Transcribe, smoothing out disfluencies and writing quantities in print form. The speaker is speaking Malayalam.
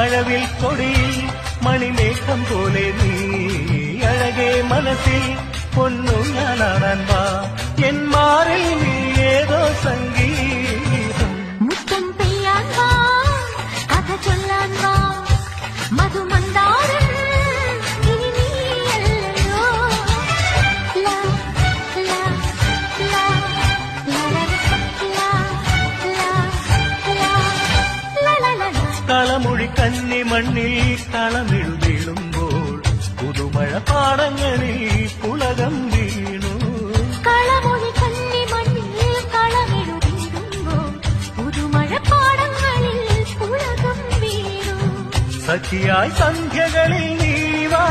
മഴവിൽ കൊടിയിൽ മണിമേഘം പോലെ നീ അഴകേ മനസ്സിൽ പൊന്നു ഞാനാടാൻ വാ എൻ മാറിൽ നീ ഏതോ സംഗീതം മുത്തം പെയ്യാൻ വാ കഥ ചൊല്ലാൻ വാ മധുമന്ദാരം ഇനി നീയല്ലയോ ലാ ലാ ലാ ലാ ലാ ലാ ലാ കളമൊഴി കന്നി മണ്ണിൽ കളമെഴുതിടുമ്പോൾ പുതുമഴ പാടങ്ങളിൽ പുളകം വീണു കളമൊഴി കന്നി മണ്ണിൽ കളമെഴുതിടുമ്പോൾ പുതുമഴ പാടങ്ങളിൽ പുളകം വീണു സഖിയായി സന്ധ്യകളിൽ നീ വാ